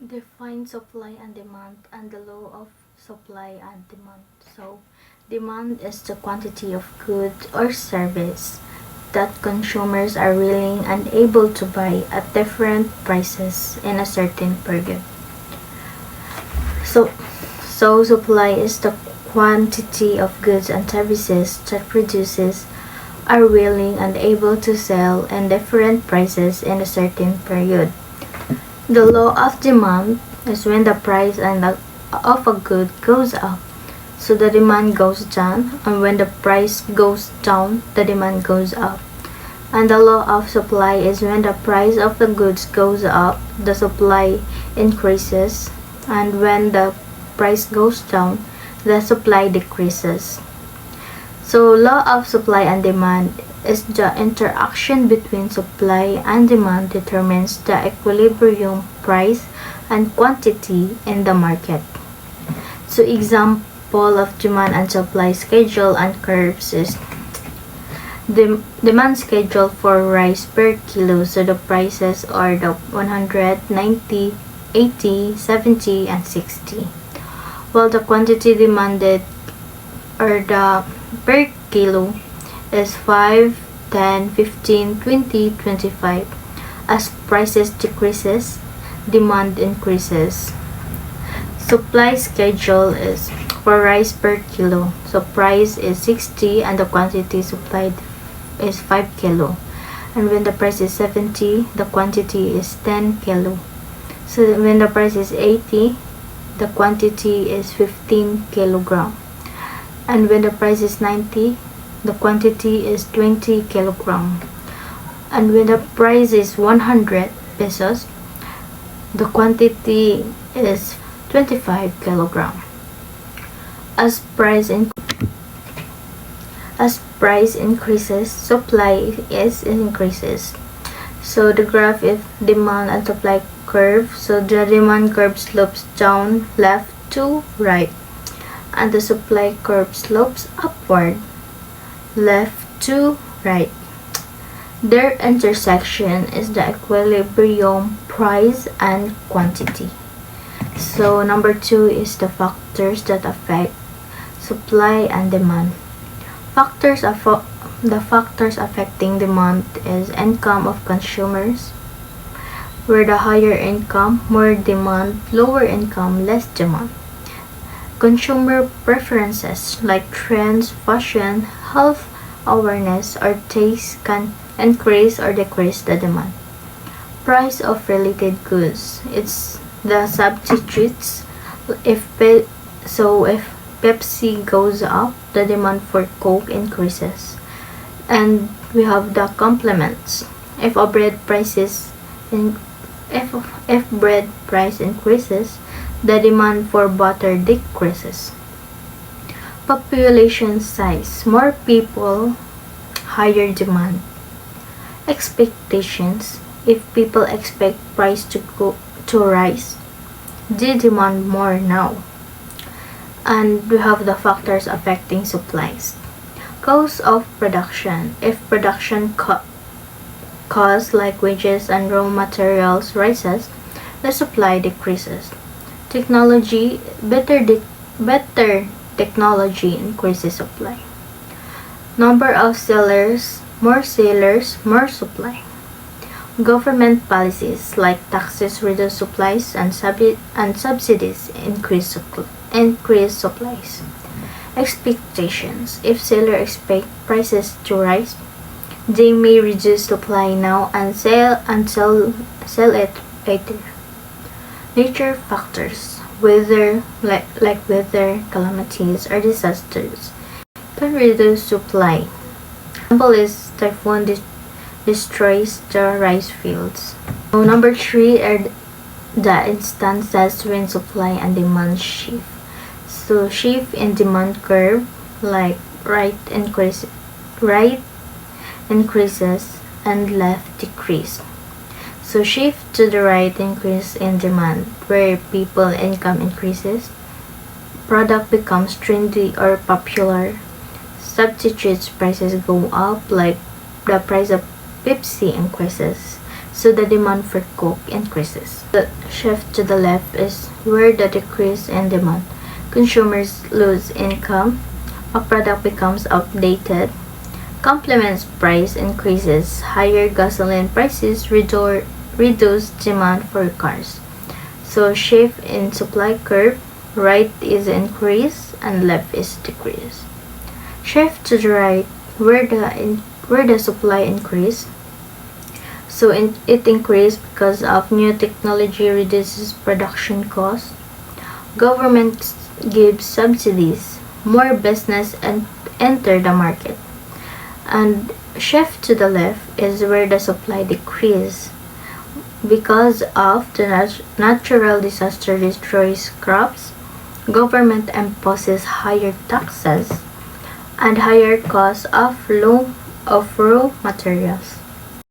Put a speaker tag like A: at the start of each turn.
A: Define supply and demand and the law of supply and demand. So, demand is the quantity of goods or service that consumers are willing and able to buy at different prices in a certain period. So, so supply is the quantity of goods and services that producers are willing and able to sell in different prices in a certain period. The law of demand is when the price of a good goes up, so the demand goes down, and when the price goes down, the demand goes up. And the law of supply is when the price of the goods goes up, the supply increases, and when the price goes down, the supply decreases. So, law of supply and demand is the interaction between supply and demand determines the equilibrium price and quantity in the market. So, example of demand and supply schedule and curves is the demand schedule for rice per kilo. So the prices are the 100, 90, 80, 70, and 60. While the quantity demanded or the per kilo is 5, 10, 15, 20, 25. As prices decreases, demand increases. Supply schedule is for rice per kilo. So price is 60 and the quantity supplied is 5 kilo. And when the price is 70, the quantity is 10 kilo. So when the price is 80, the quantity is 15 kilogram. And when the price is 90, the quantity is 20 kilogram. And when the price is 100 pesos, the quantity is 25 kilogram. As price increases, supply increases. So the graph is demand and supply curve. So the demand curve slopes down left to right, and the supply curve slopes upward left to right. Their intersection is the equilibrium price and quantity. So number 2 is the factors that affect supply and demand. The factors affecting demand is income of consumers, where the higher income, more demand, lower income, less demand. Consumer preferences like trends, fashion, health awareness, or taste can increase or decrease the demand. Price of related goods. It's the substitutes. If Pepsi goes up, the demand for Coke increases. And we have the complements. If a bread prices in, if bread price increases, the demand for butter decreases. Population size. More people, higher demand. Expectations. If people expect price to rise, they demand more now. And we have the factors affecting supplies. Cost of production. If production costs like wages and raw materials rises, the supply decreases. Technology. Better technology increases supply. Number of sellers, more supply. Government policies like taxes reduce supplies and subsidies increase supplies. Expectations. If sellers expect prices to rise, they may reduce supply now and sell it later. Nature factors. Weather like weather calamities or disasters can reduce supply. Example is typhoon destroys the rice fields. So number 3 are the instances when supply and demand shift. So shift in demand curve like right increases and left decrease. So shift to the right increase in demand where people income increases, product becomes trendy or popular, substitutes prices go up like the price of Pepsi increases. so the demand for coke increases. The shift to the left is where the decrease in demand. Consumers lose income, a product becomes outdated, complements price increases, higher gasoline prices reduce demand for cars. So shift in supply curve, right is increase and left is decrease. Shift to the right where the supply increase. So it increased because of new technology reduces production costs. Government gives subsidies. More business enter the market. And shift to the left is where the supply decrease. Because of the natural disaster destroys crops, government imposes higher taxes and higher costs of raw materials.